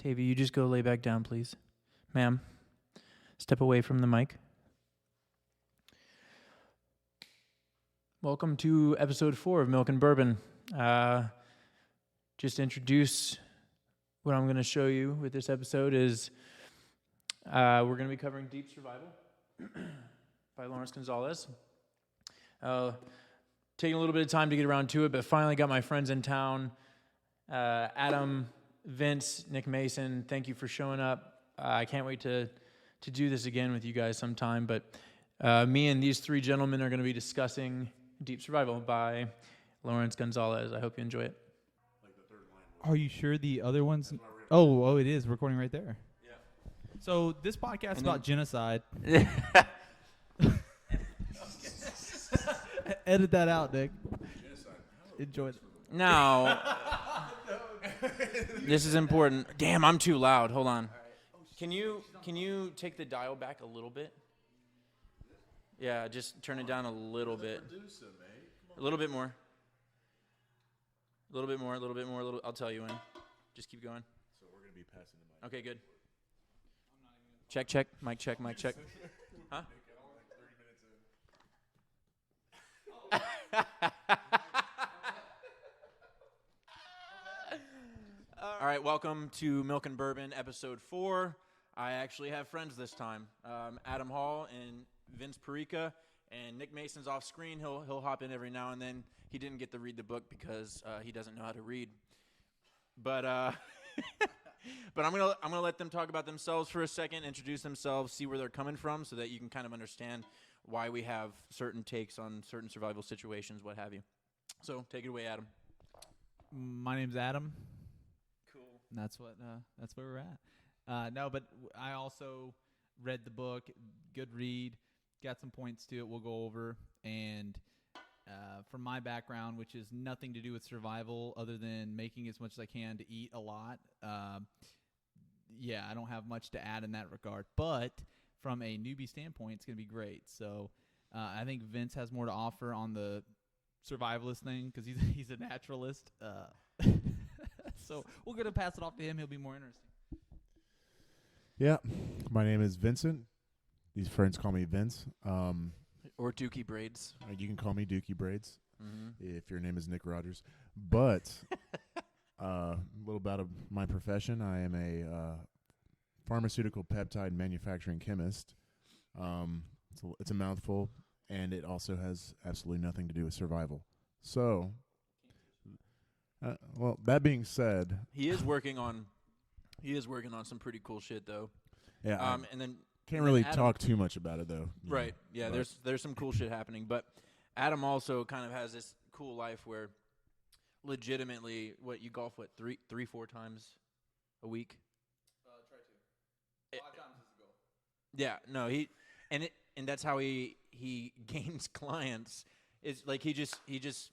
Tavy, you just go lay back down, please. Ma'am, step away from the mic. Welcome to episode 4 of Milk and Bourbon. Just to introduce what I'm going to show you with this episode is we're going to be covering Deep Survival by Laurence Gonzales. Taking a little bit of time to get around to it, but finally got my friends in town. Adam, Vince, Nick Mason, thank you for showing up. I can't wait to do this again with you guys sometime, but me and these three gentlemen are going to be discussing Deep Survival by Laurence Gonzales. I hope you enjoy it. Like the third line. Are you sure the other ones? Oh, it is recording right there. Yeah. So this podcast is about genocide. Edit that out, Nick. Genocide. Enjoy it. No. This is important. Damn, I'm too loud. Hold on. Can you take the dial back a little bit? Yeah, just turn it down a little bit. A little bit more. A little bit more, a little bit more, I'll tell you when. Just keep going. So we're going to be passing the mic. Okay, good. Check. Mic check. Huh? All right, welcome to Milk and Bourbon, episode 4. I actually have friends this time. Adam Hall and Vince Perica, and Nick Mason's off screen. He'll hop in every now and then. He didn't get to read the book because he doesn't know how to read. But but I'm gonna let them talk about themselves for a second, introduce themselves, see where they're coming from, so that you can kind of understand why we have certain takes on certain survival situations, what have you. So take it away, Adam. My name's Adam. Cool. And that's where we're at. No, but I also read the book. Good read. Got some points to it we'll go over. And from my background, which is nothing to do with survival other than making as much as I can to eat a lot, I don't have much to add in that regard. But from a newbie standpoint, it's going to be great. So I think Vince has more to offer on the survivalist thing because he's a naturalist. So we're going to pass it off to him. He'll be more interesting. Yeah. My name is Vincent. These friends call me Vince. Or Dookie Braids. You can call me Dookie Braids if your name is Nick Rogers. But a little about my profession. I am a pharmaceutical peptide manufacturing chemist. It's a mouthful, and it also has absolutely nothing to do with survival. So, that being said, He is working on some pretty cool shit though. yeah, And then can't really Adam, talk too much about it though. Right. Yeah. There's some cool shit happening, but Adam also kind of has this cool life where, legitimately, you golf 3-4 times a week. Try to. 5 times is the goal. Yeah. No. And that's how he gains clients. Is like he just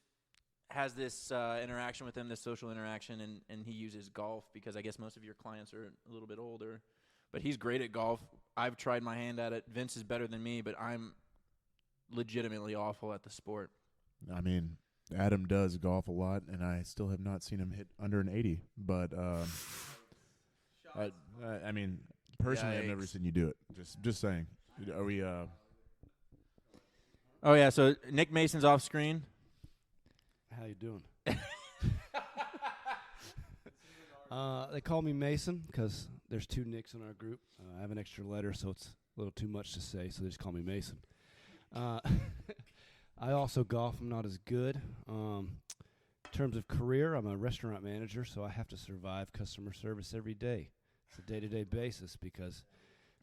has this interaction with them, this social interaction, and he uses golf because I guess most of your clients are a little bit older. But he's great at golf. I've tried my hand at it. Vince is better than me, but I'm legitimately awful at the sport. I mean, Adam does golf a lot, and I still have not seen him hit under an 80. But I mean, personally, I've never seen you do it. Just saying. Are we? Oh yeah. So Nick Mason's off screen. How you doing? They call me Mason because there's 2 Nicks in our group. I have an extra letter, so it's a little too much to say, so they just call me Mason. I also golf. I'm not as good. In terms of career, I'm a restaurant manager, so I have to survive customer service every day. It's a day-to-day basis because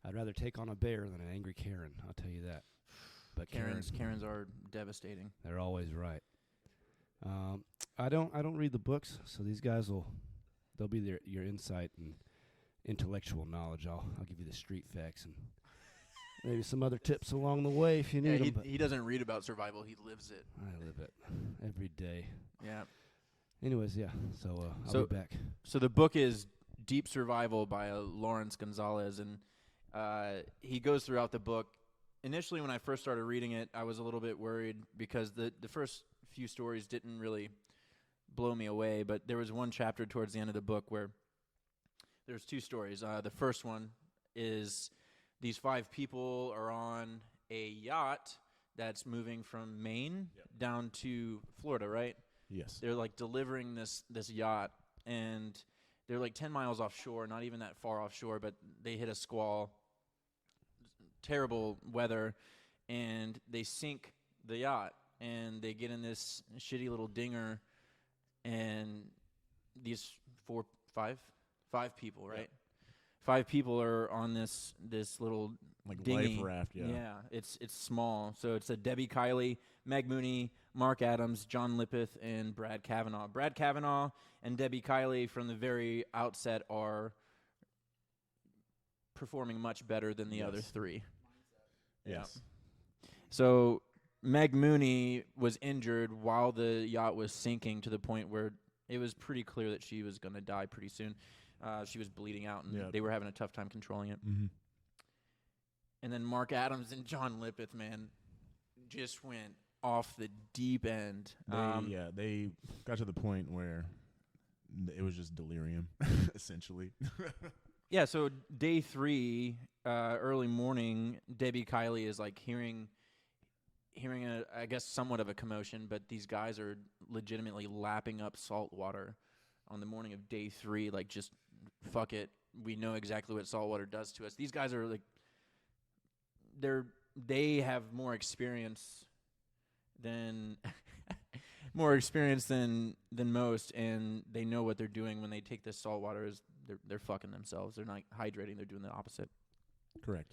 I'd rather take on a bear than an angry Karen, I'll tell you that. But Karens are devastating. They're always right. I don't read the books, so these guys they'll be your insight and intellectual knowledge. I'll give you the street facts and maybe some other tips along the way if you need them. He doesn't read about survival; he lives it. I live it every day. Yeah. Anyways, yeah. So I'll be back. So the book is Deep Survival by Laurence Gonzales, and he goes throughout the book. Initially, when I first started reading it, I was a little bit worried because the first few stories didn't really blow me away, but there was one chapter towards the end of the book where There's two stories. The first one is these 5 people are on a yacht that's moving from Maine down to Florida, right? Yes. They're like delivering this yacht, and they're like 10 miles offshore, not even that far offshore, but they hit a squall, terrible weather, and they sink the yacht, and they get in this shitty little dinger, and these 5 people, right? 5 people are on this little Like dinghy. life raft, yeah. Yeah, it's small. So it's a Debbie Kiley, Meg Mooney, Mark Adams, John Lippeth, and Brad Kavanaugh. Brad Kavanaugh and Debbie Kiley from the very outset are performing much better than the other 3. Yes. So Meg Mooney was injured while the yacht was sinking to the point where it was pretty clear that she was going to die pretty soon. She was bleeding out, and they were having a tough time controlling it. Mm-hmm. And then Mark Adams and John Lippeth, man, just went off the deep end. They got to the point where it was just delirium, essentially. Yeah, so day 3, early morning, Debbie Kiley is like hearing I guess somewhat of a commotion, but these guys are legitimately lapping up salt water on the morning of day 3, like just fuck it. We know exactly what salt water does to us. These guys are like, they have more experience than most, and they know what they're doing when they take this salt water. Is they're fucking themselves. They're not hydrating. They're doing the opposite. Correct.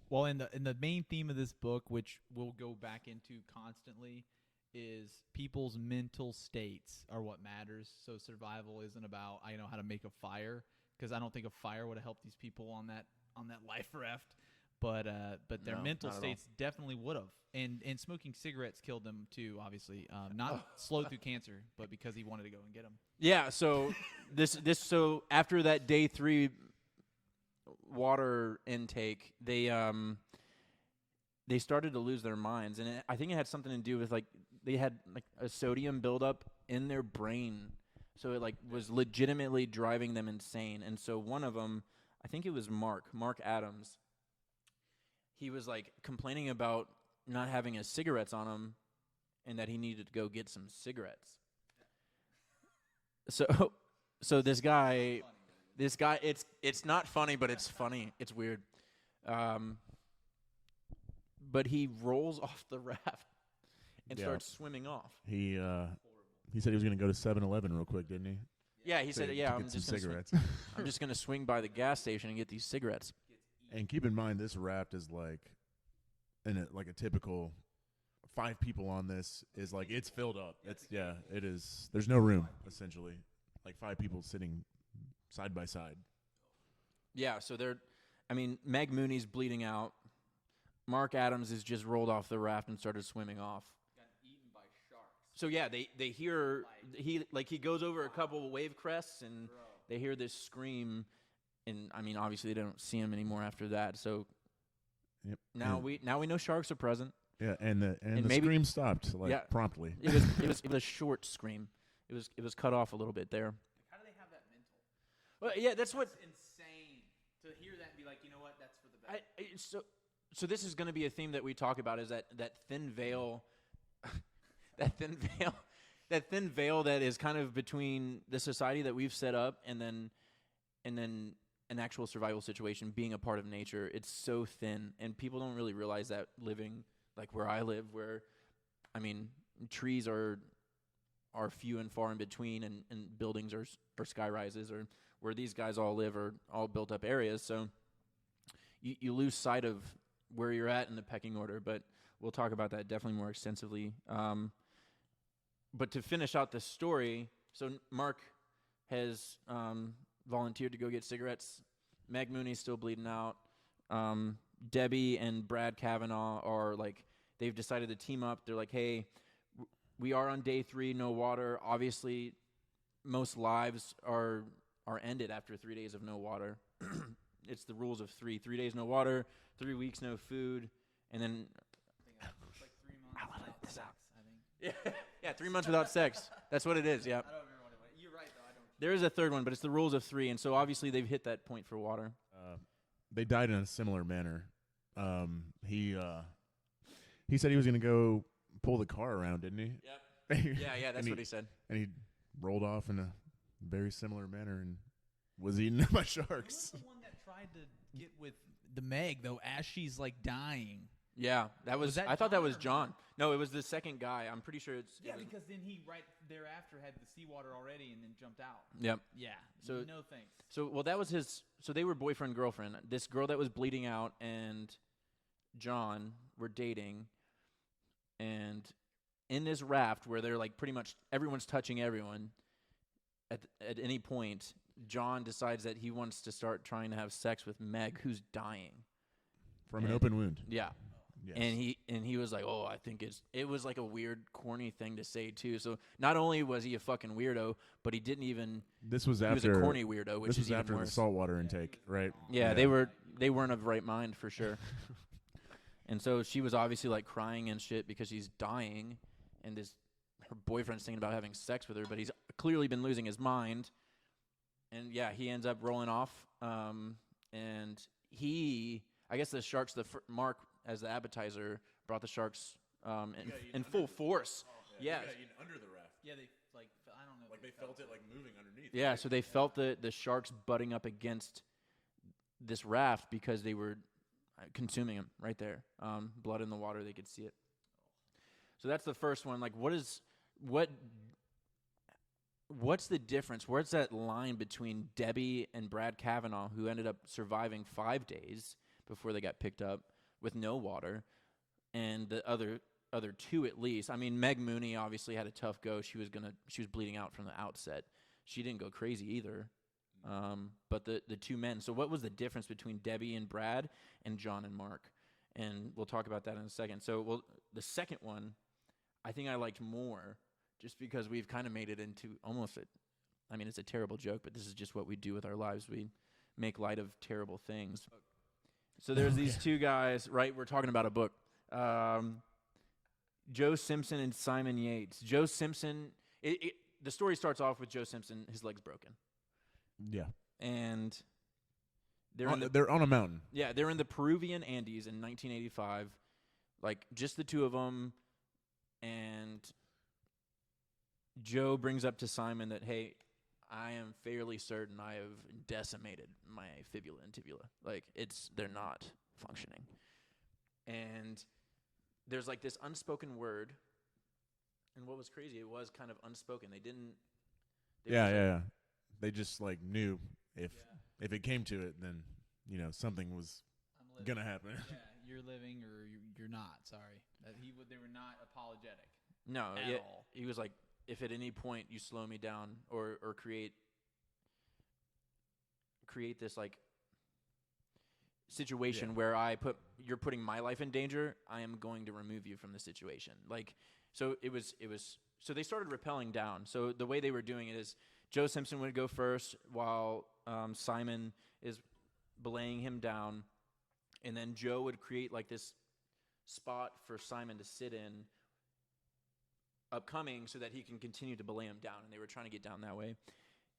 Well, in the main theme of this book, which we'll go back into constantly, is people's mental states are what matters. So survival isn't about I know how to make a fire, because I don't think a fire would have helped these people on that life raft. But their mental states definitely would have. And smoking cigarettes killed them too, obviously. Not slow through cancer, but because he wanted to go and get them. Yeah. So so after that day 3 water intake, they started to lose their minds, and I think it had something to do with like they had like a sodium buildup in their brain, so it like was legitimately driving them insane. And so one of them, I think it was Mark Adams. He was like complaining about not having his cigarettes on him, and that he needed to go get some cigarettes. So this guy, it's not funny, but it's funny. It's weird. But he rolls off the raft and starts swimming off. He said he was going to go to 7-Eleven real quick, didn't he? Yeah, he said, to I'm get some just gonna cigarettes. I'm just going to swing by the gas station and get these cigarettes. And keep in mind, this raft is like, like a typical 5 people on this is like it's filled up. It is. There's no room essentially. Like 5 people sitting side by side. Yeah, so Meg Mooney's bleeding out. Mark Adams is just rolled off the raft and started swimming off. Got eaten by sharks. So yeah, they hear he goes over a couple of wave crests, and they hear this scream, and I mean obviously they don't see him anymore after that. So now we know sharks are present. Yeah, and the scream stopped promptly. It was a short scream. It was cut off a little bit there. How do they have that mental? Well, yeah, that's insane to hear that and be like, you know what, that's for the best. So this is going to be a theme that we talk about, is that thin veil, that thin veil that is kind of between the society that we've set up and then an actual survival situation, being a part of nature. It's so thin, and people don't really realize that living like where I live, where I mean trees are few and far in between, and buildings or sky rises, or where these guys all live are all built up areas. So you lose sight of where you're at in the pecking order, but we'll talk about that definitely more extensively. But to finish out the story, so Mark has volunteered to go get cigarettes. Meg Mooney's still bleeding out. Debbie and Brad Kavanaugh are like, they've decided to team up. They're like, hey, we are on day 3, no water. Obviously, most lives are ended after 3 days of no water. It's the rules of 3. 3 days no water, 3 weeks no food, and then It's like 3 months without sex, I think. yeah, 3 months without sex. That's what it is. Yeah. I don't remember what it was. You're right, though. I There is a third one, but it's the rules of 3, and so obviously they've hit that point for water. They died in a similar manner. He said he was going to go pull the car around, didn't he? Yep. Yeah, that's what he said. And he rolled off in a very similar manner and was eaten by sharks. Who was the one that tried to get with the Meg, though, as she's, like, dying? Yeah, that was that I thought that John was or John. No, it was the second guy. I'm pretty sure it's. Yeah, because then he right thereafter had the seawater already and then jumped out. Yep. Yeah. So no thanks. So well, that was his. So they were boyfriend girlfriend. This girl that was bleeding out and John were dating, and in this raft where they're like pretty much everyone's touching everyone. At any point, John decides that he wants to start trying to have sex with Meg, who's dying From an open wound. Yeah. Yes. And he was like, oh, I think it was like a weird, corny thing to say too. So not only was he a fucking weirdo, but he didn't even. This was he after. was a corny weirdo, which this was is even after worse. the saltwater intake, right? Yeah, they weren't of right mind for sure. And so she was obviously like crying and shit because she's dying, and her boyfriend's thinking about having sex with her, but he's clearly been losing his mind. And yeah, he ends up rolling off, and I guess the sharks, Mark as the appetizer brought the sharks in full force. Yeah. Under the raft. Yeah, they like I don't know. Like they felt it like moving underneath. Yeah, so they felt the sharks butting up against this raft because they were consuming him right there. Blood in the water, they could see it. So that's the first one. Like, what's the difference? Where's that line between Debbie and Brad Kavanaugh, who ended up surviving 5 days before they got picked up with no water, and the other two at least? I mean, Meg Mooney obviously had a tough go. She was bleeding out from the outset. She didn't go crazy either. But the two men. So what was the difference between Debbie and Brad and John and Mark? And we'll talk about that in a second. So the second one, I think I liked more, just because we've kind of made it into almost it's a terrible joke, but this is just what we do with our lives. We make light of terrible things. So there's these two guys, right? We're talking about a book. Joe Simpson and Simon Yates. Joe Simpson, the story starts off with Joe Simpson, his leg's broken. Yeah. And they're on a mountain. Yeah, they're in the Peruvian Andes in 1985, like just the two of them, and Joe brings up to Simon that, hey, I am fairly certain I have decimated my fibula and tibula. Like, they're not functioning. And there's like this unspoken word, and what was crazy, it was kind of unspoken. They They just like knew if it came to it, then something was gonna happen. Yeah, you're living or you're not. Sorry, they were not apologetic. No, at all. He was like, if at any point you slow me down or create this like situation where you're putting my life in danger, I am going to remove you from the situation. Like, so it was. So they started rappelling down. So the way they were doing it is Joe Simpson would go first while Simon is belaying him down, and then Joe would create like this spot for Simon to sit in upcoming so that he can continue to belay him down, and they were trying to get down that way.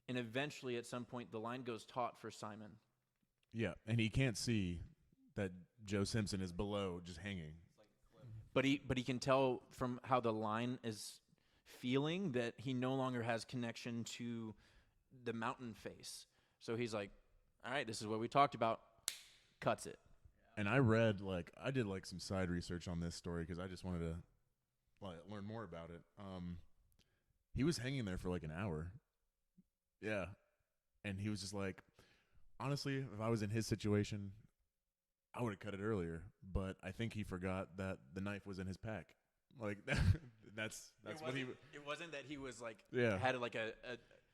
And eventually, at some point, the line goes taut for Simon. Yeah, and he can't see that Joe Simpson is below, just hanging. But he can tell from how the line is feeling that he no longer has connection to the mountain face. So he's like, all right, this is what we talked about. Cuts it. And I did some side research on this story because I just wanted to learn more about it. He was hanging there for like an hour. Yeah. And he was just like, honestly, if I was in his situation, I would have cut it earlier. But I think he forgot that the knife was in his pack. Like that's what he. It wasn't that he was like had like a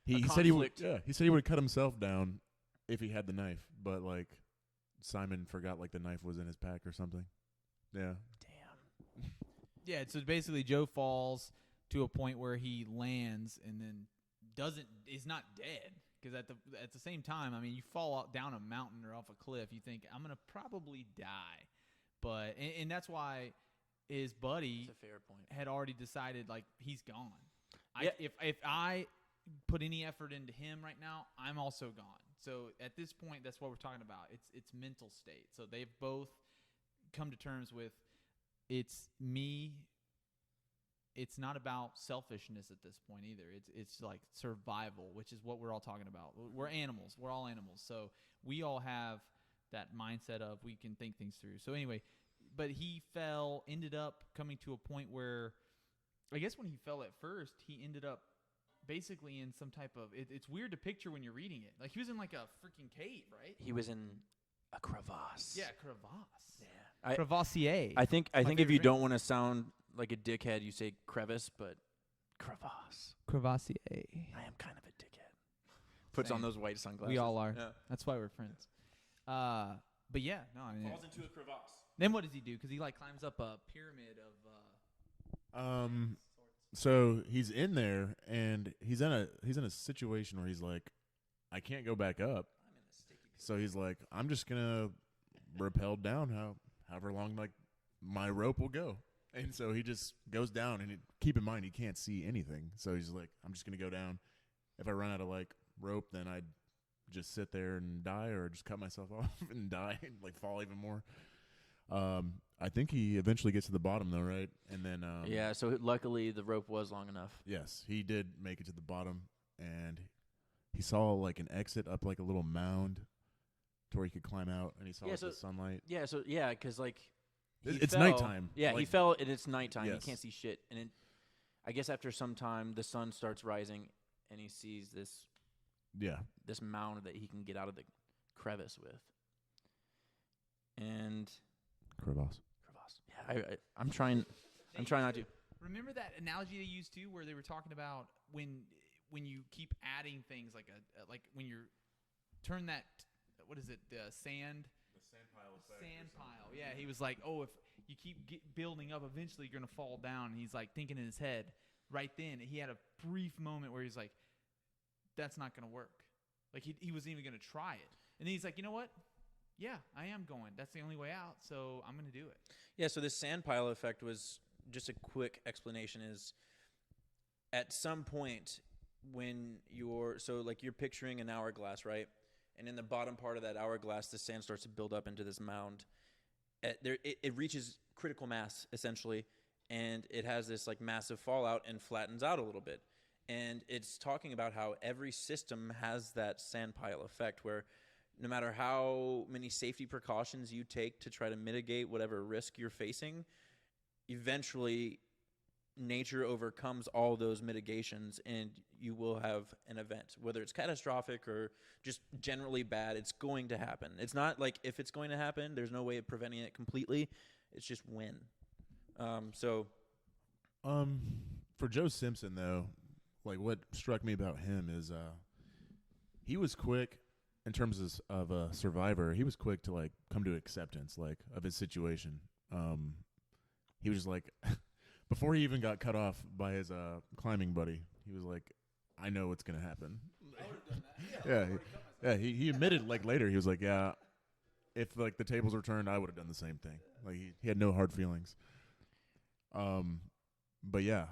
he said he would. Yeah, he said he would have cut himself down if he had the knife. But like Simon forgot like the knife was in his pack or something. Yeah. Damn. Yeah, so basically Joe falls to a point where he lands and then is not dead. Because at the same time, I mean, you fall down a mountain or off a cliff, you think, I'm going to probably die. But and that's why his buddy That's a fair point. had already decided, like, he's gone. Yeah. If I put any effort into him right now, I'm also gone. So at this point, that's what we're talking about. It's mental state. So they've both come to terms with it's me. It's not about selfishness at this point either. It's like survival, which is what we're all talking about. We're animals. We're all animals. So we all have that mindset of we can think things through. So anyway, but he ended up coming to a point where I guess when he fell at first, he ended up basically in some type of it's weird to picture when you're reading it. Like he was in like a freaking cave, right? He was in a crevasse. Yeah, crevasse. Yeah. Crevassier. I think if you don't want to sound like a dickhead, you say crevice, but crevasse. Crevassier. I am kind of a dickhead. Puts Same. on those white sunglasses. We all are. Yeah. That's why we're friends. But yeah, no. I mean, Falls into a crevasse. then what does he do? Because he like climbs up a pyramid of. So he's in there, and he's in a situation where he's like, I can't go back up. I'm in a sticky pyramid. So he's like, I'm just gonna rappel down however long like my rope will go. And so he just goes down, and keep in mind he can't see anything. So he's like, I'm just gonna go down. If I run out of like rope, then I'd just sit there and die, or just cut myself off and die and like fall even more. I think he eventually gets to the bottom though, right? And then Yeah, so luckily the rope was long enough. yes, he did make it to the bottom, and he saw like an exit up like a little mound to where he could climb out, and he saw Yeah, like, so- the sunlight. Yeah, so yeah, because like he It's fell- nighttime. Yeah, he Like- fell and it's nighttime. Yes. He can't see shit. And I guess after some time, the sun starts rising, and he sees Yeah. this mound that he can get out of the crevice with. And Crevasse. crevasse. Yeah, I'm trying not to. Remember that analogy they used too, where they were talking about when you keep adding things like like when you're turn that what is it sand. The sand pile effect. Sand pile. Yeah, he was like, oh, if you keep building up, eventually you're gonna fall down. And he's like thinking in his head. Right then, he had a brief moment where he's like, "That's not gonna work." Like he wasn't even gonna try it. And then he's like, "You know what? Yeah, I am going. That's the only way out. So I'm gonna do it." Yeah, so this sand pile effect was just a quick explanation is at some point when you're picturing an hourglass, right? And in the bottom part of that hourglass, the sand starts to build up into this mound. It reaches critical mass essentially, and it has this like massive fallout and flattens out a little bit. And it's talking about how every system has that sand pile effect where no matter how many safety precautions you take to try to mitigate whatever risk you're facing, eventually nature overcomes all those mitigations and you will have an event. Whether it's catastrophic or just generally bad, it's going to happen. It's not like if it's going to happen, there's no way of preventing it completely. It's just when. For Joe Simpson though, like what struck me about him is he was quick in terms of a survivor. He was quick to like come to acceptance like of his situation. He was just like before he even got cut off by his climbing buddy, he was like, I know what's gonna happen. I would have done that. He admitted like later, he was like, yeah, if like the tables were turned, I would have done the same thing. Like he had no hard feelings. But yeah.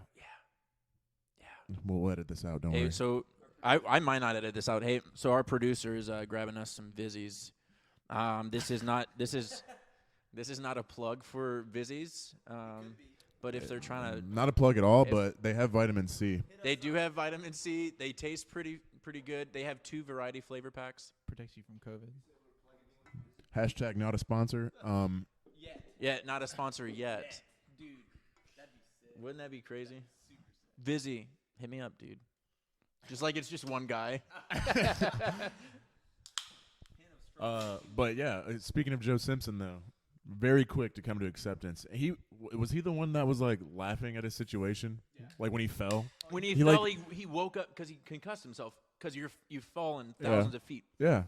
We'll edit this out. Don't Hey, worry. so I might not edit this out. Hey, so our producer is grabbing us some Vizzies. This is not a plug for Vizzies. But if they're trying to, Not a plug at all, but they have vitamin C. they do have vitamin C. They taste pretty good. They have 2 variety flavor packs. Protects you from COVID. Hashtag not a sponsor. Yeah, not a sponsor yet. Dude, that'd be sick. Wouldn't that be crazy? Vizzy, hit me up, dude. Just like it's just one guy. But yeah, speaking of Joe Simpson though, very quick to come to acceptance. Was he the one that was like laughing at his situation, like when he fell? When he He, fell, like- he woke up because he concussed himself because you've fallen thousands of feet. Yeah,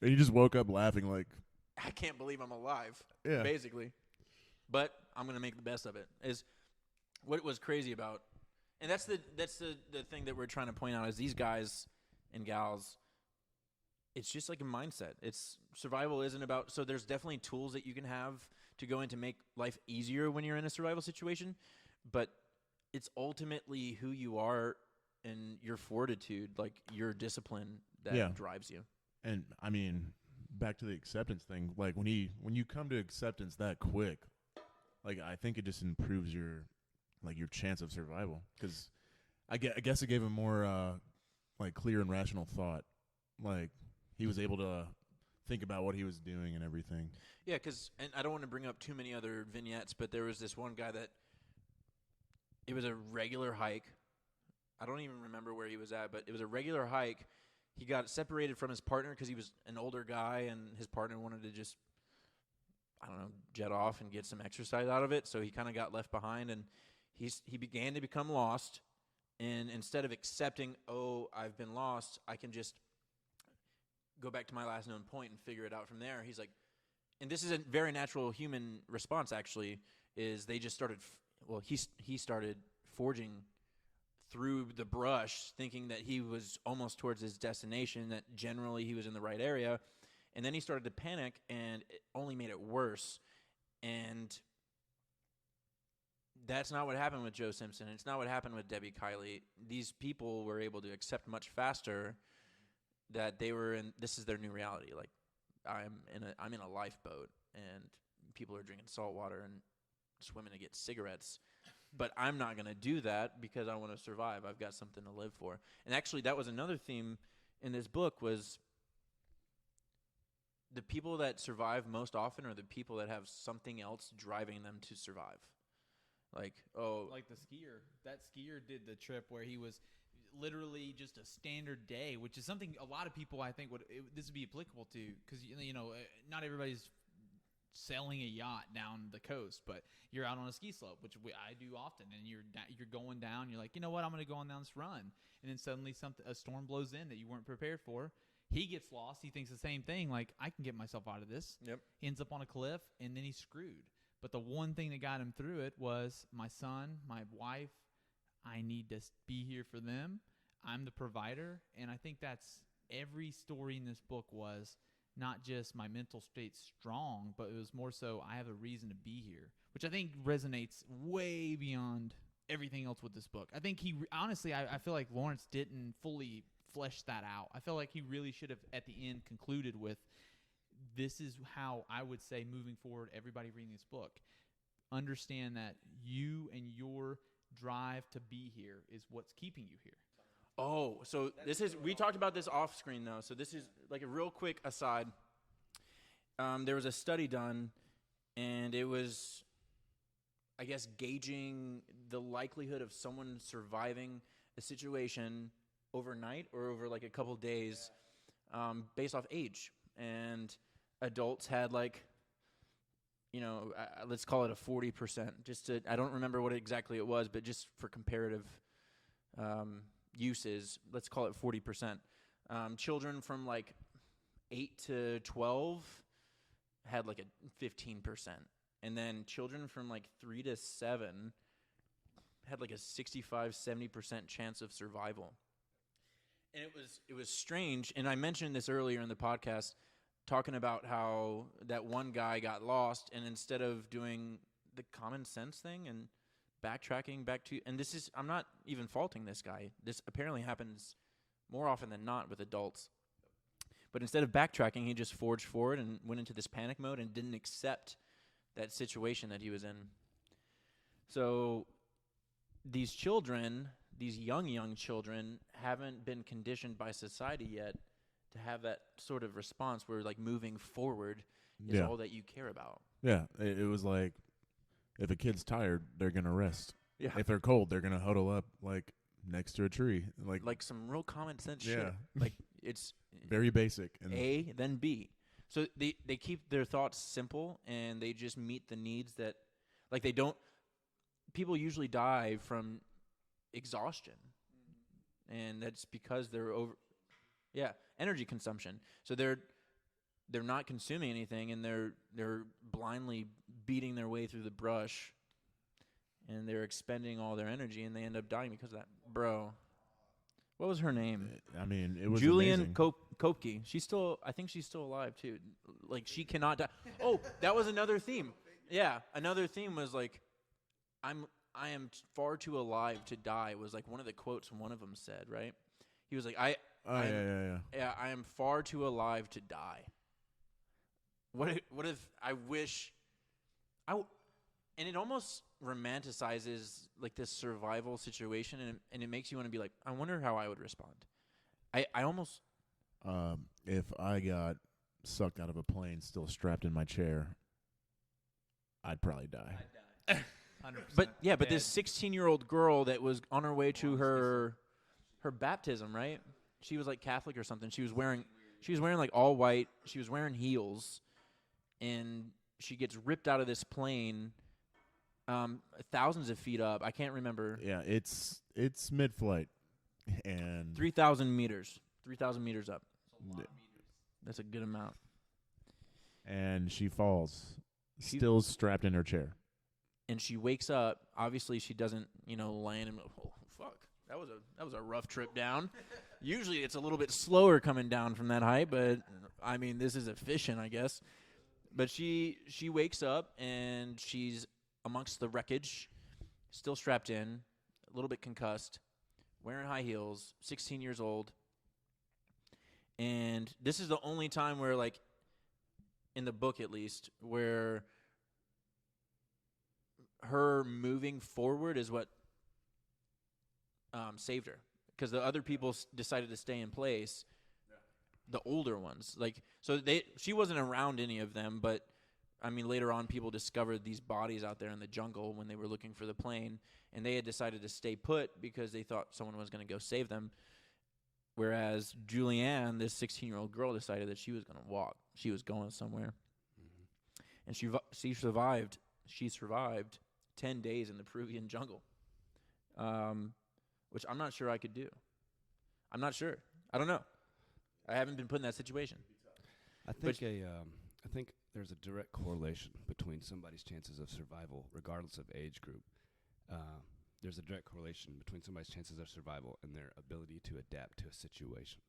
and he just woke up laughing like, I can't believe I'm alive. yeah, Basically. But I'm gonna make the best of it. Is what was crazy about, and that's the thing that we're trying to point out is these guys and gals. It's just like a mindset. It's survival isn't about. So there's definitely tools that you can have to go in to make life easier when you're in a survival situation, but it's ultimately who you are and your fortitude, like your discipline that drives you. And I mean, back to the acceptance thing. Like when you come to acceptance that quick, like I think it just improves your chance of survival. Because I guess it gave him more like clear and rational thought. Like he was able to think about what he was doing and everything. Yeah, and I don't want to bring up too many other vignettes, but there was this one guy that it was a regular hike. I don't even remember where he was at, but it was a regular hike. He got separated from his partner because he was an older guy, and his partner wanted to just, I don't know, jet off and get some exercise out of it. So he kind of got left behind, and he began to become lost. And instead of accepting, oh, I've been lost, I can just go back to my last known point and figure it out from there. He's like, and this is a very natural human response, actually, is they just started, he started forging through the brush, thinking that he was almost towards his destination, that generally he was in the right area. And then he started to panic, and it only made it worse. And that's not what happened with Joe Simpson. It's not what happened with Debbie Kiley. These people were able to accept much faster that they were in, this is their new reality. Like, I'm in a lifeboat, and people are drinking salt water and swimming to get cigarettes. But I'm not going to do that because I want to survive. I've got something to live for. And actually, that was another theme in this book, was the people that survive most often are the people that have something else driving them to survive. Like the skier. That skier did the trip where he was literally just a standard day, which is something a lot of people, I think, this would be applicable to, because not everybody's sailing a yacht down the coast, but you're out on a ski slope, which I do often, and you're going down. You're like, you know what? I'm going to go on down this run, and then suddenly a storm blows in that you weren't prepared for. He gets lost. He thinks the same thing, like, I can get myself out of this. Yep. Ends up on a cliff, and then he's screwed. But the one thing that got him through it was my son, my wife. I need to be here for them. I'm the provider, and I think that's every story in this book was not just my mental state strong, but it was more so I have a reason to be here, which I think resonates way beyond everything else with this book. I think I feel like Laurence didn't fully flesh that out. I feel like he really should have, at the end, concluded with, this is how I would say moving forward, everybody reading this book, understand that you and your drive to be here is what's keeping you here. Oh, so we talked about this off screen, though. So this is like a real quick aside. There was a study done, and it was, I guess, gauging the likelihood of someone surviving a situation overnight or over like a couple days, based off age. And adults had let's call it a 40%. I don't remember what exactly it was, but just for comparative uses, let's call it 40%. Children from like 8 to 12 had like a 15%. And then children from like 3 to 7 had like a 65-70% chance of survival. And it was strange, and I mentioned this earlier in the podcast, talking about how that one guy got lost, and instead of doing the common sense thing and backtracking back to, and I'm not even faulting this guy. This apparently happens more often than not with adults. But instead of backtracking, he just forged forward and went into this panic mode and didn't accept that situation that he was in. So these children, these young children, haven't been conditioned by society yet to have that sort of response where like moving forward is all that you care about. Yeah, it was like, if a kid's tired, they're going to rest. Yeah. If they're cold, they're going to huddle up like next to a tree. Like some real common sense shit. Like it's very basic. And A, then B. So they keep their thoughts simple, and they just meet the needs that, like, they don't, people usually die from exhaustion. And that's because they're energy consumption. So they're not consuming anything, and they're blindly beating their way through the brush, and they're expending all their energy, and they end up dying because of that. Bro, what was her name? I mean, it was Julian Kopke. I think she's still alive too. Like, she cannot die. Oh, that was another theme. Yeah, another theme was like, I'm I am far too alive to die was like one of the quotes one of them said, right? He was like, I am far too alive to die. What if I wish and it almost romanticizes like this survival situation, and it makes you want to be like, I wonder how I would respond. I almost if I got sucked out of a plane still strapped in my chair, I'd probably die. I'd die. 100%. But this 16-year-old girl that was on her way to her baptism, right? She was like Catholic or something. She was wearing like all white. She was wearing heels, and she gets ripped out of this plane, thousands of feet up. I can't remember. Yeah, it's mid-flight, and 3,000 meters. 3,000 meters up. That's a good amount. And she falls, still strapped in her chair. And she wakes up. Obviously, she doesn't, land. And oh, fuck, that was a rough trip down. Usually, it's a little bit slower coming down from that height, but I mean, this is efficient, I guess. But she wakes up and she's amongst the wreckage, still strapped in, a little bit concussed, wearing high heels, 16 years old. And this is the only time where, like, in the book at least, where her moving forward is what saved her, because the other people decided to stay in place. The older ones, she wasn't around any of them, but I mean, later on, people discovered these bodies out there in the jungle when they were looking for the plane, and they had decided to stay put because they thought someone was going to go save them. Whereas Julianne, this 16-year-old girl, decided that she was going to walk. She was going somewhere, and she survived. She survived 10 days in the Peruvian jungle, which I'm not sure I could do. I'm not sure. I don't know. I haven't been put in that situation. I think there's a direct correlation between somebody's chances of survival, regardless of age group. There's a direct correlation between somebody's chances of survival and their ability to adapt to a situation.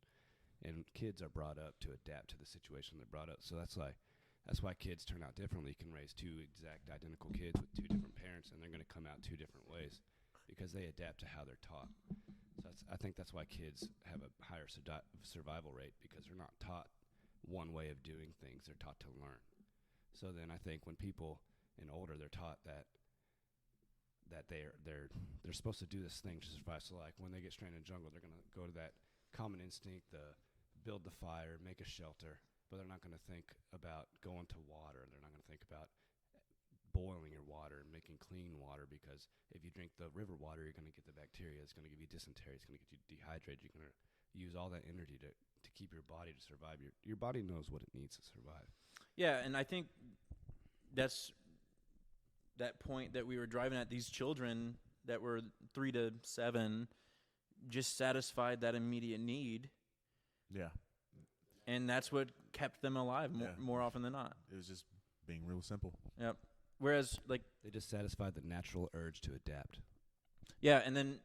And kids are brought up to adapt to the situation they're brought up. So that's why kids turn out differently. You can raise two exact identical kids with two different parents, and they're going to come out two different ways because they adapt to how they're taught. So I think that's why kids have a higher survival rate, because they're not taught one way of doing things. They're taught to learn. So then I think when people in older, they're taught that they're supposed to do this thing to survive. So like when they get stranded in the jungle, they're going to go to that common instinct, build the fire, make a shelter, but they're not going to think about going to water. They're not going to think about boiling your water and making clean water, because if you drink the river water, you're going to get the bacteria. It's going to give you dysentery. It's going to get you dehydrated. You're going to use all that energy to keep your body to survive. Your body knows what it needs to survive. Yeah, and I think that's that point that we were driving at. These children that were 3 to 7 just satisfied that immediate need. Yeah. And that's what kept them alive more often than not. It was just being real simple. Yep. Whereas, like, they just satisfied the natural urge to adapt. Yeah, and then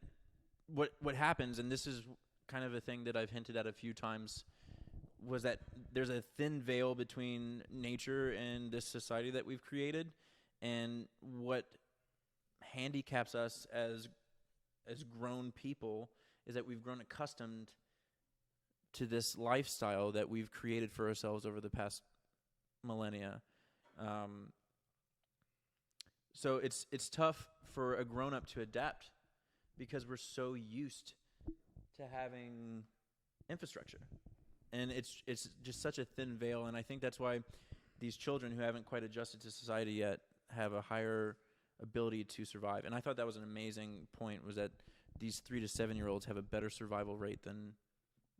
what happens, and this is kind of a thing that I've hinted at a few times, was that there's a thin veil between nature and this society that we've created, and what handicaps us as grown people is that we've grown accustomed to this lifestyle that we've created for ourselves over the past millennia. So it's tough for a grown-up to adapt because we're so used to having infrastructure. And it's just such a thin veil, and I think that's why these children who haven't quite adjusted to society yet have a higher ability to survive. And I thought that was an amazing point, was that these 3 to 7-year-olds have a better survival rate than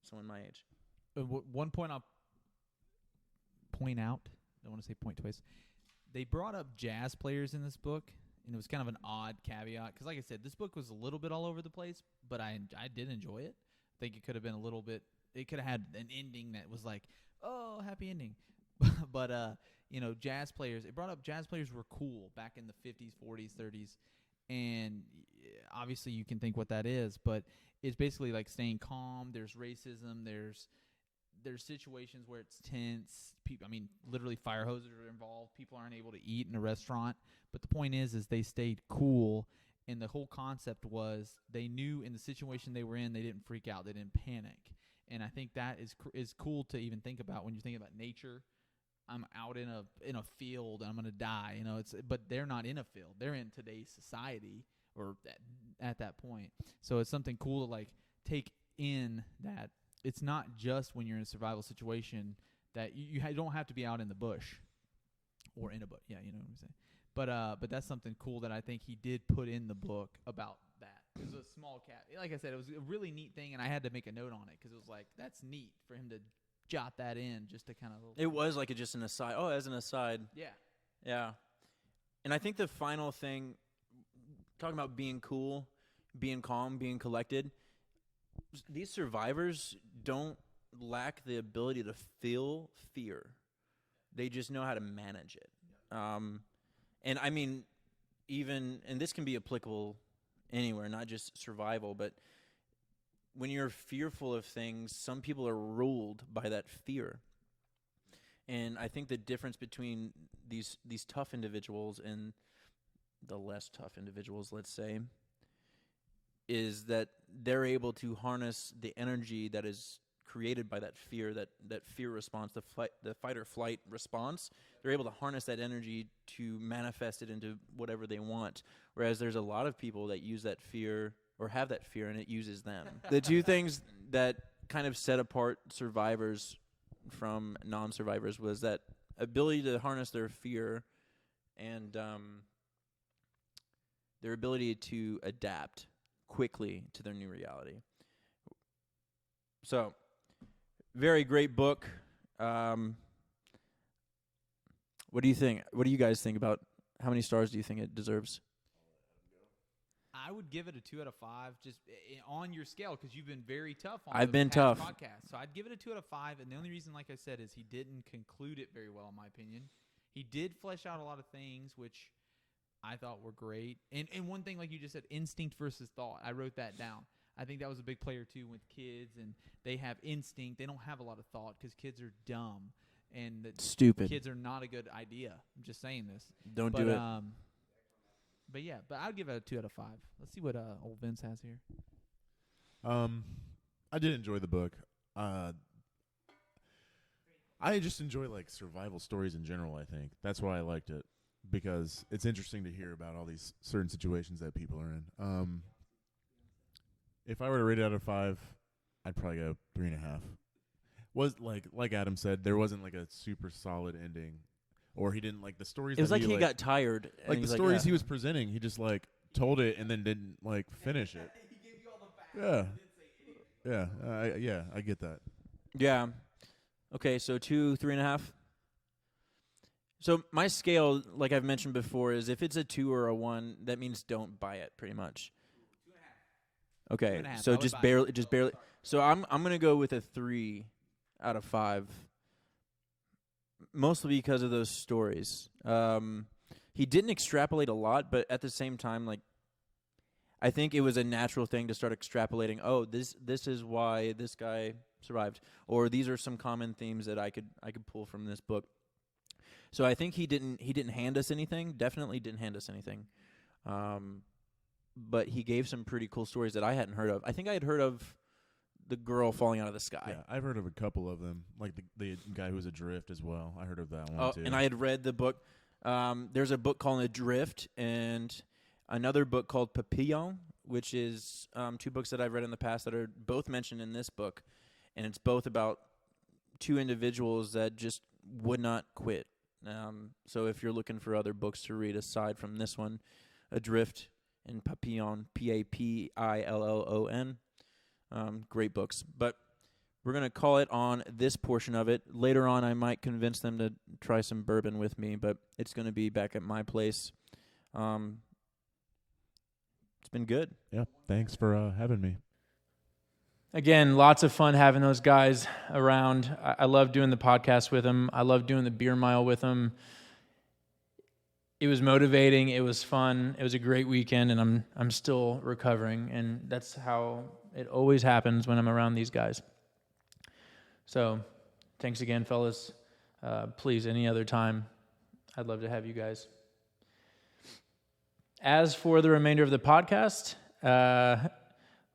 someone my age. One point I'll point out, I don't want to say point twice, they brought up jazz players in this book, and it was kind of an odd caveat, because like I said, this book was a little bit all over the place, but I did enjoy it. I think it could have been a little bit, it could have had an ending that was like, oh, happy ending. But, jazz players, it brought up jazz players were cool back in the 50s, 40s, 30s, and obviously you can think what that is, but it's basically like staying calm. There's racism. There's situations where it's tense. People, literally fire hoses are involved. People aren't able to eat in a restaurant. But the point is they stayed cool, And the whole concept was they knew in the situation they were in, they didn't freak out, they didn't panic. And I think that is cool to even think about when you're thinking about nature. I'm out in a field and I'm going to die, but they're not in a field. They're in today's society or at that point. So it's something cool to like take in that it's not just when you're in a survival situation that you don't have to be out in the bush or in a bush. Yeah, you know what I'm saying. But that's something cool that I think he did put in the book about that. It was a small cat. Like I said, it was a really neat thing, and I had to make a note on it because it was like, that's neat for him to jot that in just to kind of. It was like just an aside. Oh, as an aside. Yeah. Yeah. And I think the final thing, talking about being cool, being calm, being collected, these survivors don't lack the ability to feel fear. They just know how to manage it. And I mean, and this can be applicable anywhere, not just survival, but when you're fearful of things, some people are ruled by that fear. And I think the difference between these tough individuals and the less tough individuals, let's say, is that they're able to harness the energy that is created by that fear response, the fight or flight response. They're able to harness that energy to manifest it into whatever they want. Whereas there's a lot of people that use that fear or have that fear and it uses them. The two things that kind of set apart survivors from non-survivors was that ability to harness their fear and their ability to adapt quickly to their new reality. So, very great book. What do you think? What do you guys think about how many stars do you think it deserves? I would give it a 2 out of 5, just on your scale, because you've been very tough on I've the been past tough. podcast. So I'd give it a 2 out of 5, and the only reason, like I said, is he didn't conclude it very well, in my opinion. He did flesh out a lot of things, which I thought were great. And one thing, like you just said, instinct versus thought. I wrote that down. I think that was a big player, too, with kids, and they have instinct. They don't have a lot of thought because kids are dumb. And Stupid. Kids are not a good idea. I'm just saying this. Don't do it. But yeah, I would give it a 2 out of 5. Let's see what old Vince has here. I did enjoy the book. I just enjoy like survival stories in general. I think that's why I liked it, because it's interesting to hear about all these certain situations that people are in. If I were to rate it out of 5, I'd probably go 3.5. Was like Adam said, there wasn't like a super solid ending, or he didn't like the stories. It was that like he got tired. Like the stories he was presenting, he just like told it and then didn't like finish it. He gave you all the facts. Yeah, I get that. Yeah. Okay, so 2, 3.5. So my scale, like I've mentioned before, is if it's a 2 or a 1, that means don't buy it, pretty much. 2.5. Okay, 2.5. so just barely. So I'm gonna go with a 3 out of 5, mostly because of those stories. He didn't extrapolate a lot, but at the same time, like, I think it was a natural thing to start extrapolating. Oh, this is why this guy survived, or these are some common themes that I could pull from this book. So I think he didn't hand us anything. Definitely didn't hand us anything. But he gave some pretty cool stories that I hadn't heard of. I think I had heard of the girl falling out of the sky. Yeah, I've heard of a couple of them, like the guy who was adrift as well. I heard of that one too. And I had read the book. There's a book called Adrift and another book called Papillon, which is 2 books that I've read in the past that are both mentioned in this book. And it's both about 2 individuals that just would not quit. So if you're looking for other books to read aside from this one, Adrift and Papillon, Papillon, great books. But we're going to call it on this portion of it. Later on, I might convince them to try some bourbon with me, but it's going to be back at my place. It's been good. Yeah, thanks for having me. Again, lots of fun having those guys around. I love doing the podcast with them. I love doing the beer mile with them. It was motivating. It was fun. It was a great weekend, and I'm still recovering. And that's how it always happens when I'm around these guys. So, thanks again, fellas. Please, any other time, I'd love to have you guys. As for the remainder of the podcast,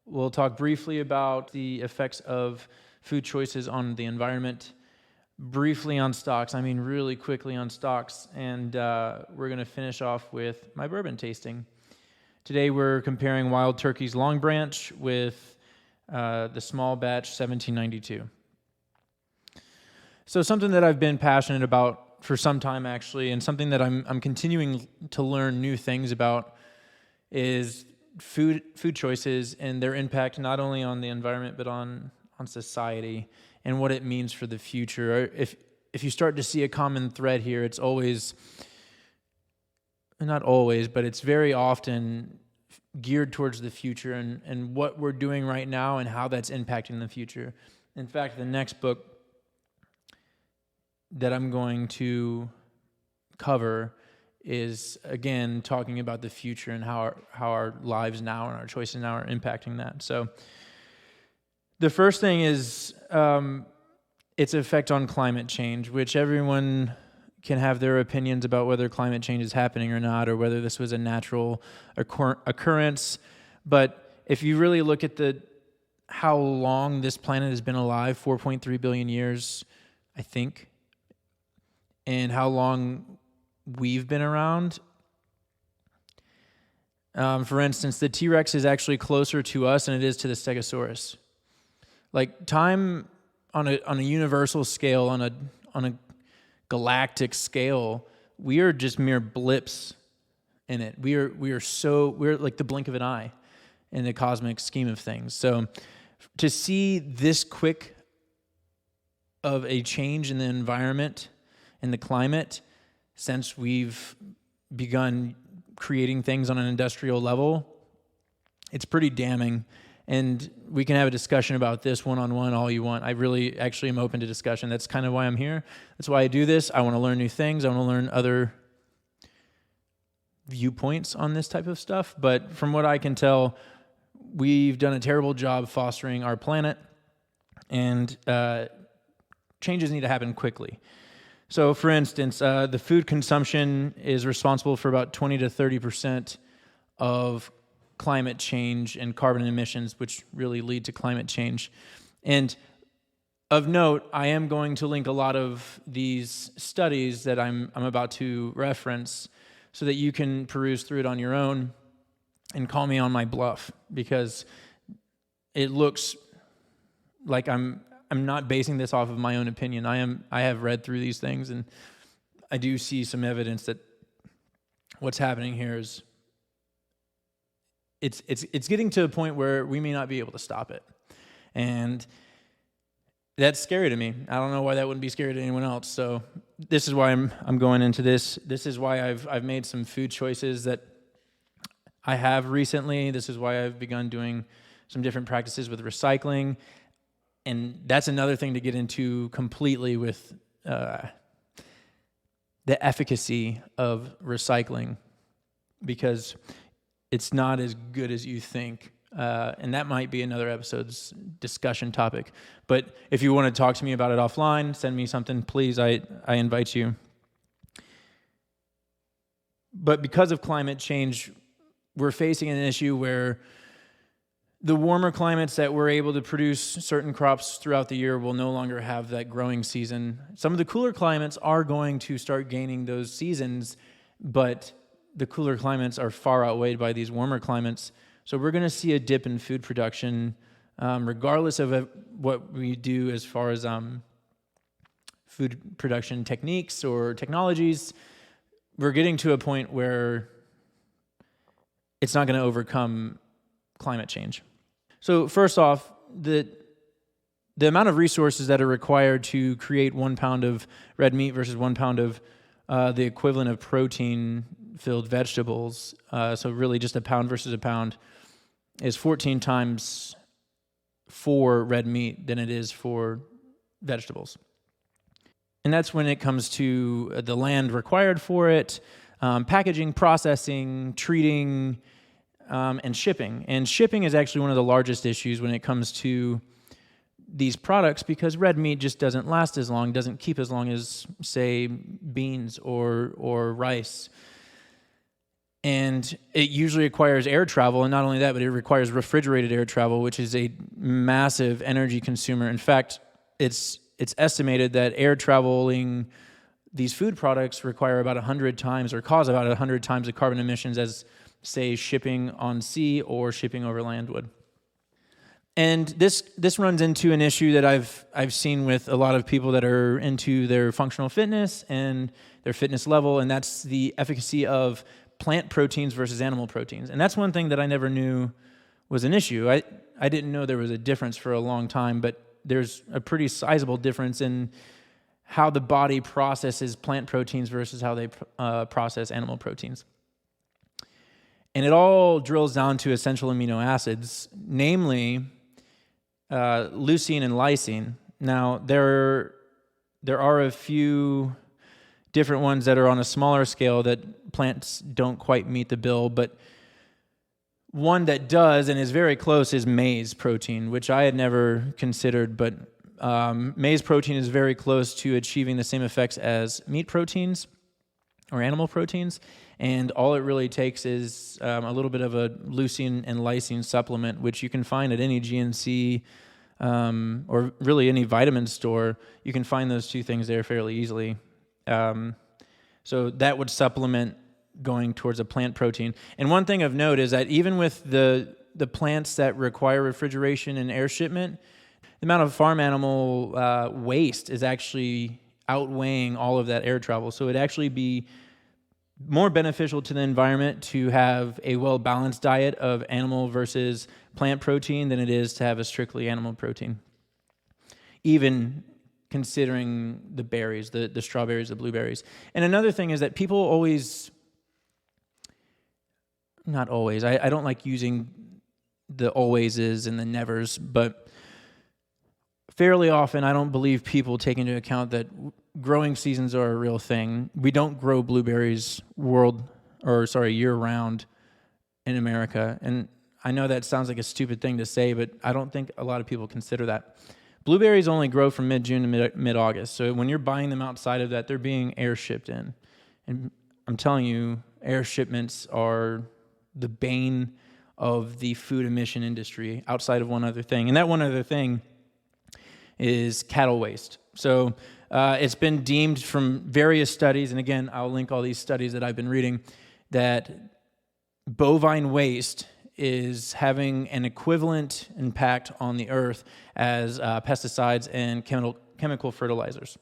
we'll talk briefly about the effects of food choices on the environment, briefly on stocks, really quickly on stocks, and we're going to finish off with my bourbon tasting. Today we're comparing Wild Turkey's Longbranch with the small batch 1792. So something that I've been passionate about for some time, actually, and something that I'm continuing to learn new things about is food choices and their impact not only on the environment but on society and what it means for the future. If you start to see a common thread here, it's always, not always, but it's very often geared towards the future and what we're doing right now and how that's impacting the future. In fact, the next book that I'm going to cover is, again, talking about the future and how our lives now and our choices now are impacting that. So the first thing is its effect on climate change, which everyone can have their opinions about whether climate change is happening or not, or whether this was a natural occurrence. But if you really look at how long this planet has been alive, 4.3 billion years, I think, and how long we've been around. For instance, the T-Rex is actually closer to us than it is to the Stegosaurus. Like time on a universal scale, on a galactic scale, we are just mere blips in it. We're like the blink of an eye in the cosmic scheme of things. So to see this quick of a change in the environment and the climate since we've begun creating things on an industrial level, it's pretty damning. And we can have a discussion about this one-on-one all you want. I really actually am open to discussion. That's kind of why I'm here. That's why I do this. I want to learn new things. I want to learn other viewpoints on this type of stuff. But from what I can tell, we've done a terrible job fostering our planet, and changes need to happen quickly. So, for instance, the food consumption is responsible for about 20 to 30% of climate change and carbon emissions, which really lead to climate change. And of note, I am going to link a lot of these studies that I'm about to reference so that you can peruse through it on your own and call me on my bluff, because it looks like I'm not basing this off of my own opinion. I have read through these things, and I do see some evidence that what's happening here is it's getting to a point where we may not be able to stop it. And that's scary to me. I don't know why that wouldn't be scary to anyone else. So this is why I'm going into this. This is why I've made some food choices that I have recently. This is why I've begun doing some different practices with recycling. And that's another thing to get into completely with the efficacy of recycling, because it's not as good as you think. And that might be another episode's discussion topic. But if you want to talk to me about it offline, send me something, please. I invite you. But because of climate change, we're facing an issue where the warmer climates that we're able to produce certain crops throughout the year will no longer have that growing season. Some of the cooler climates are going to start gaining those seasons, but the cooler climates are far outweighed by these warmer climates. So we're going to see a dip in food production, regardless of what we do as far as food production techniques or technologies. We're getting to a point where it's not going to overcome climate change. So first off, the amount of resources that are required to create 1 pound of red meat versus 1 pound of the equivalent of protein-filled vegetables, so really just a pound versus a pound, is 14 times for red meat than it is for vegetables. And that's when it comes to the land required for it, packaging, processing, treating, and shipping. And shipping is actually one of the largest issues when it comes to these products, because red meat just doesn't last as long, doesn't keep as long as, say, beans or rice. And it usually requires air travel, and not only that, but it requires refrigerated air travel, which is a massive energy consumer. In fact, it's estimated that air traveling these food products require about 100 times, or cause about 100 times the carbon emissions as, say, shipping on sea or shipping over land would. And this runs into an issue that I've seen with a lot of people that are into their functional fitness and their fitness level, and that's the efficacy of plant proteins versus animal proteins. And that's one thing that I never knew was an issue. I didn't know there was a difference for a long time, but there's a pretty sizable difference in how the body processes plant proteins versus how they process animal proteins. And it all drills down to essential amino acids, namely leucine and lysine. Now, there are a few different ones that are on a smaller scale that plants don't quite meet the bill, but one that does and is very close is maize protein, which I had never considered, but maize protein is very close to achieving the same effects as meat proteins or animal proteins, and all it really takes is a little bit of a leucine and lysine supplement, which you can find at any GNC or really any vitamin store. You can find those two things there fairly easily. So that would supplement going towards a plant protein. And one thing of note is that even with the plants that require refrigeration and air shipment, the amount of farm animal waste is actually outweighing all of that air travel. So it'd actually be more beneficial to the environment to have a well-balanced diet of animal versus plant protein than it is to have a strictly animal protein. Even considering the berries, the strawberries, the blueberries. And another thing is that people always, not always, I don't like using the alwayses and the nevers, but fairly often I don't believe people take into account that growing seasons are a real thing. We don't grow blueberries year-round in America. And I know that sounds like a stupid thing to say, but I don't think a lot of people consider that. Blueberries only grow from mid-June to mid-August. So when you're buying them outside of that, they're being air shipped in. And I'm telling you, air shipments are the bane of the food emission industry outside of one other thing. And that one other thing is cattle waste. So it's been deemed from various studies, and again, I'll link all these studies that I've been reading, that bovine waste is having an equivalent impact on the earth as pesticides and chemical fertilizers.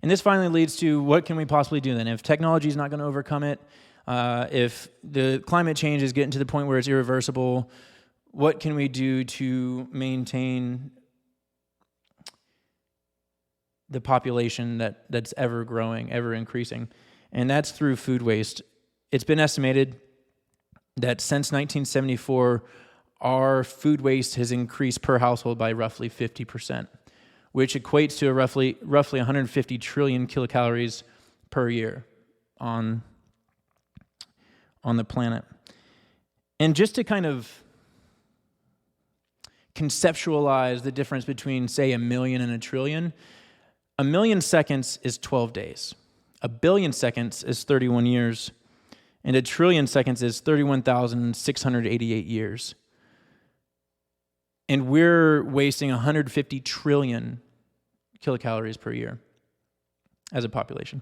And this finally leads to, what can we possibly do then? If technology is not going to overcome it, if the climate change is getting to the point where it's irreversible, what can we do to maintain the population that's ever growing, ever increasing? And that's through food waste. It's been estimated that since 1974, our food waste has increased per household by roughly 50%, which equates to roughly 150 trillion kilocalories per year on the planet. And just to kind of conceptualize the difference between, say, a million and a trillion, a million seconds is 12 days. A billion seconds is 31 years. And a trillion seconds is 31,688 years. And we're wasting 150 trillion kilocalories per year as a population.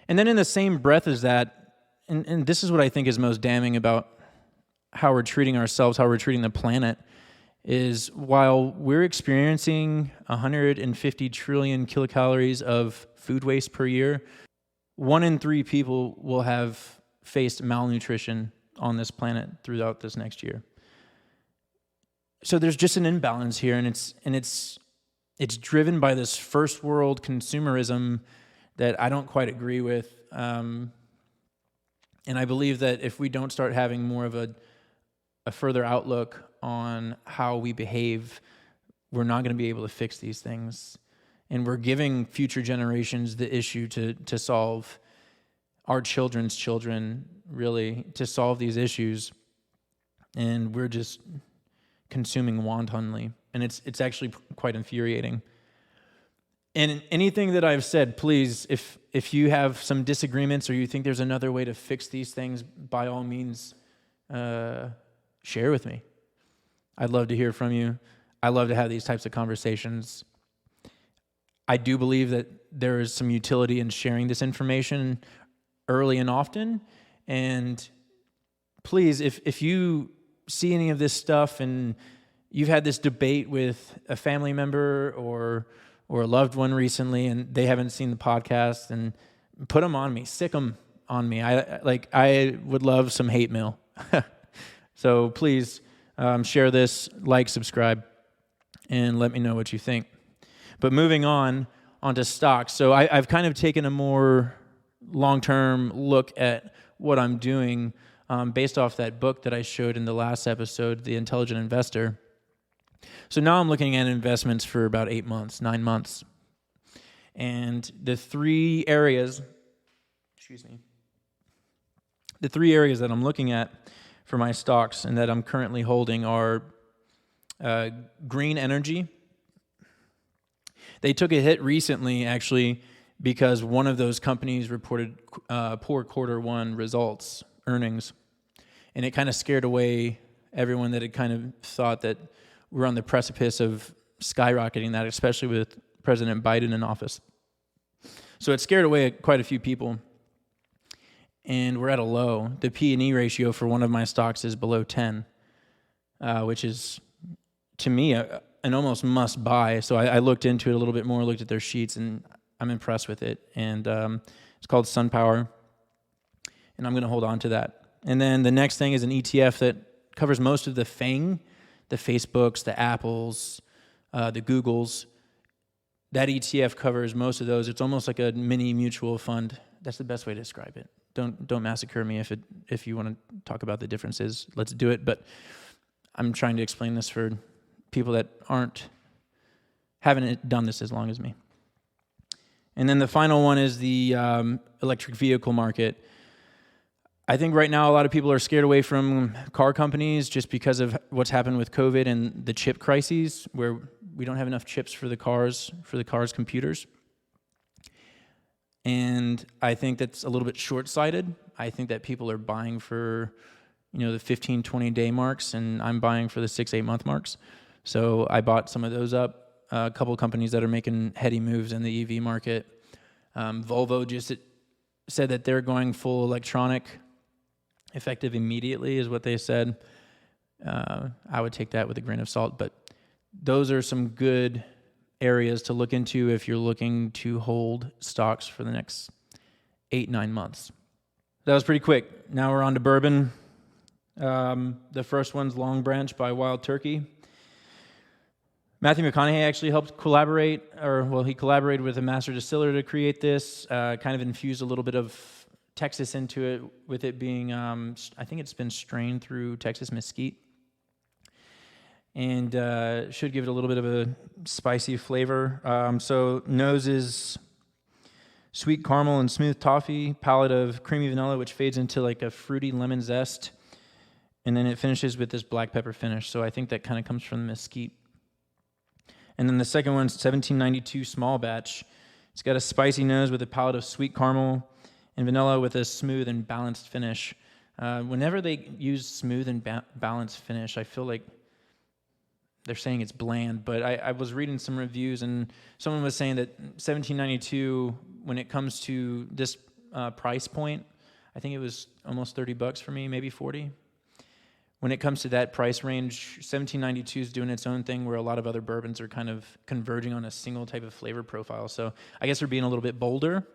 And then in the same breath as that, and this is what I think is most damning about how we're treating ourselves, how we're treating the planet, is while we're experiencing 150 trillion kilocalories of food waste per year, 1 in 3 people will have faced malnutrition on this planet throughout this next year. So there's just an imbalance here, and it's driven by this first world consumerism that I don't quite agree with. And I believe that if we don't start having more of a further outlook on how we behave, we're not going to be able to fix these things. And we're giving future generations the issue to solve, our children's children, really, to solve these issues. And we're just consuming wantonly. And it's actually quite infuriating. And anything that I've said, please, if you have some disagreements or you think there's another way to fix these things, by all means, share with me. I'd love to hear from you. I love to have these types of conversations. I do believe that there is some utility in sharing this information early and often. And please, if you see any of this stuff and you've had this debate with a family member or a loved one recently and they haven't seen the podcast, and put them on me, sick them on me. I would love some hate mail. So please share this, like, subscribe, and let me know what you think. But moving on to stocks. So I've kind of taken a more long-term look at what I'm doing based off that book that I showed in the last episode, The Intelligent Investor. So now I'm looking at investments for about 9 months. And the three areas that I'm looking at for my stocks and that I'm currently holding are green energy. They took a hit recently, actually, because one of those companies reported poor quarter one earnings. And it kind of scared away everyone that had kind of thought that we're on the precipice of skyrocketing that, especially with President Biden in office. So it scared away quite a few people. And we're at a low. The P/E ratio for one of my stocks is below 10, which is, to me, an almost must buy. So I looked into it a little bit more, looked at their sheets, and I'm impressed with it. And it's called SunPower, and I'm going to hold on to that. And then the next thing is an ETF that covers most of the FANG, the Facebooks, the Apples, the Googles. That ETF covers most of those. It's almost like a mini mutual fund. That's the best way to describe it. Don't massacre me if you want to talk about the differences. Let's do it. But I'm trying to explain this for people that haven't done this as long as me. And then the final one is the electric vehicle market. I think right now a lot of people are scared away from car companies just because of what's happened with COVID and the chip crises, where we don't have enough chips for the cars' computers. And I think that's a little bit short-sighted. I think that people are buying for, the 15, 20-day marks, and I'm buying for the 6-8 month marks. So I bought some of those up. A couple of companies that are making heady moves in the EV market. Volvo just said that they're going full electronic, effective immediately is what they said. I would take that with a grain of salt, but those are some good areas to look into if you're looking to hold stocks for the next 8-9 months. That was pretty quick. Now we're on to bourbon. The first one's Longbranch by Wild Turkey. Matthew McConaughey actually helped collaborate, he collaborated with a master distiller to create this, kind of infused a little bit of Texas into it, with it being, I think it's been strained through Texas mesquite. And should give it a little bit of a spicy flavor. So nose is sweet caramel and smooth toffee, palate of creamy vanilla, which fades into like a fruity lemon zest. And then it finishes with this black pepper finish. So I think that kind of comes from the mesquite. And then the second one's 1792 small batch. It's got a spicy nose with a palate of sweet caramel and vanilla with a smooth and balanced finish. Whenever they use smooth and balanced finish, I feel like they're saying it's bland, but I was reading some reviews, and someone was saying that 1792, when it comes to this price point, I think it was almost $30 for me, maybe 40. When it comes to that price range, 1792 is doing its own thing, where a lot of other bourbons are kind of converging on a single type of flavor profile. So I guess they're being a little bit bolder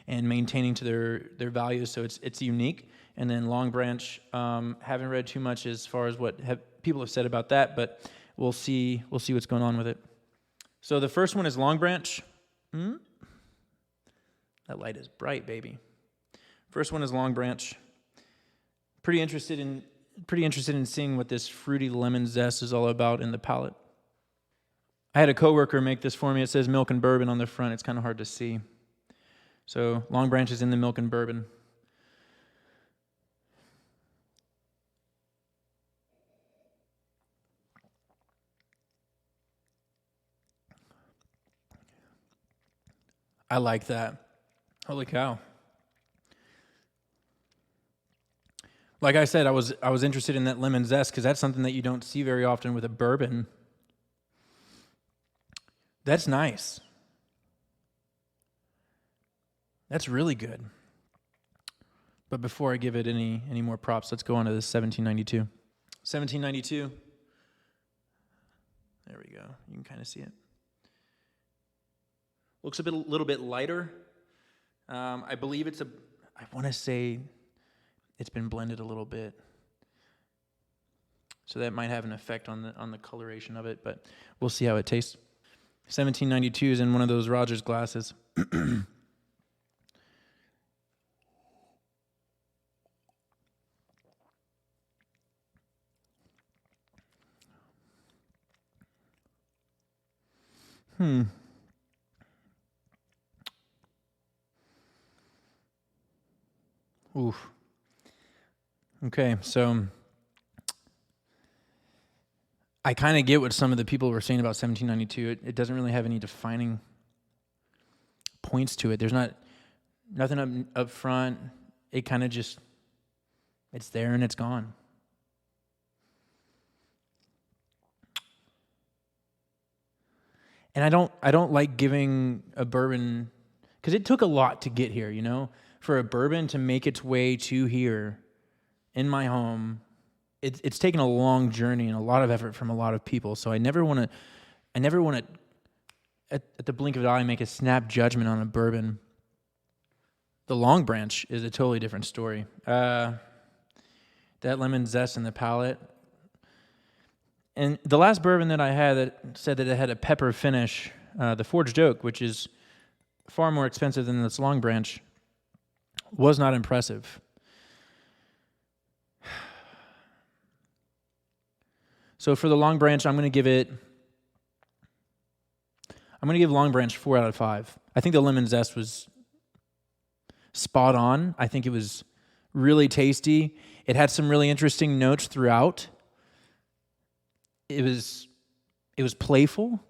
and maintaining to their values, so it's unique. And then Longbranch, haven't read too much as far as what people have said about that, but we'll see what's going on with it. So the first one is Longbranch. That light is bright, baby. First one is Longbranch. Pretty interested in seeing what this fruity lemon zest is all about in the palate. I had a coworker make this for me. It says milk and bourbon on the front. It's kind of hard to see. So Longbranch is in the milk and bourbon. I like that. Holy cow. Like I said, I was interested in that lemon zest because that's something that you don't see very often with a bourbon. That's nice. That's really good. But before I give it any more props, let's go on to this 1792. 1792. There we go. You can kind of see it. Looks a little bit lighter. I believe I want to say it's been blended a little bit. So that might have an effect on the coloration of it, but we'll see how it tastes. 1792 is in one of those Rogers glasses. Oof. Okay, so I kind of get what some of the people were saying about 1792. It doesn't really have any defining points to it. There's nothing up front. It kind of just, it's there and it's gone. And I don't like giving a bourbon, because it took a lot to get here, for a bourbon to make its way to here in my home. It's taken a long journey and a lot of effort from a lot of people. So I never want to at the blink of an eye make a snap judgment on a bourbon. The Longbranch is a totally different story. That lemon zest in the palate. And the last bourbon that I had that said that it had a pepper finish, the Forged Oak, which is far more expensive than this Longbranch, was not impressive. So for the Longbranch, I'm going to give Longbranch 4 out of 5. I think the lemon zest was spot on. I think it was really tasty. It had some really interesting notes throughout. It was playful.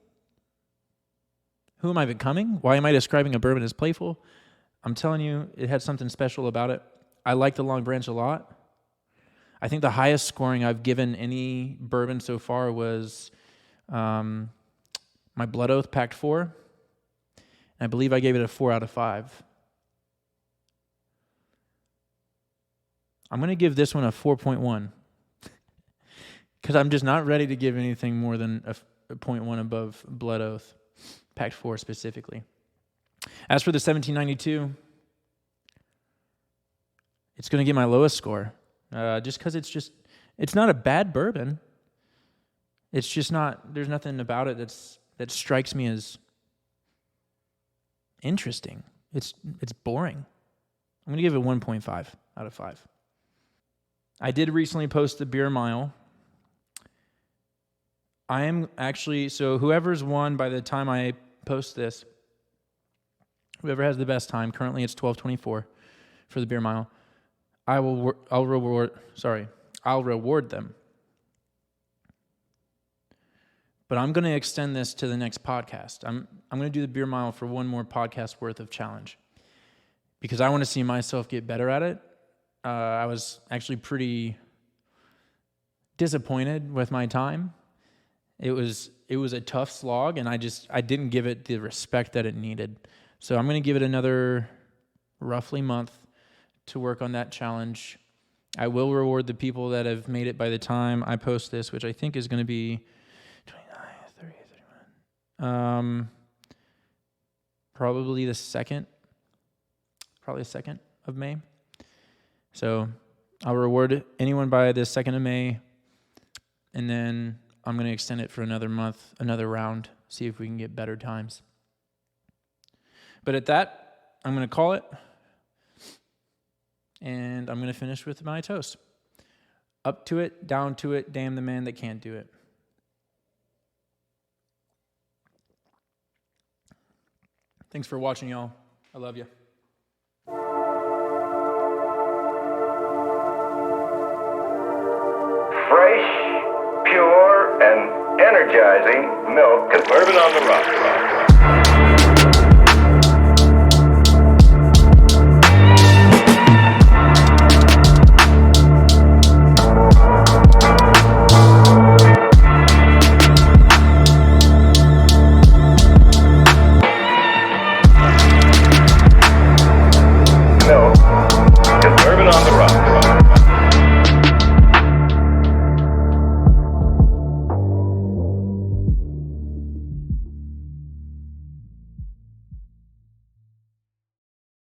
Who am I becoming? Why am I describing a bourbon as playful? I'm telling you, it had something special about it. I like the Longbranch a lot. I think the highest scoring I've given any bourbon so far was my Blood Oath Pact 4. And I believe I gave it a 4 out of 5. I'm going to give this one a 4.1 because I'm just not ready to give anything more than a 0.1 above Blood Oath Pact 4 specifically. As for the 1792, it's going to get my lowest score. Just because it's not a bad bourbon. It's just not, there's nothing about it that strikes me as interesting. It's boring. I'm going to give it 1.5 out of 5. I did recently post the beer mile. I am actually, so whoever's won by the time I post this, whoever has the best time, currently it's 12:24 for the beer mile. I'll reward them. But I'm going to extend this to the next podcast. I'm going to do the beer mile for one more podcast worth of challenge because I want to see myself get better at it. I was actually pretty disappointed with my time. It was a tough slog, and I didn't give it the respect that it needed. So I'm going to give it another roughly month to work on that challenge. I will reward the people that have made it by the time I post this, which I think is going to be 29, 30, 31. Probably the 2nd of May. So I'll reward anyone by the 2nd of May, and then I'm going to extend it for another month, another round, see if we can get better times. But at that, I'm going to call it, and I'm going to finish with my toast. Up to it, down to it, damn the man that can't do it. Thanks for watching, y'all. I love you. Fresh, pure, and energizing milk and bourbon on the rock.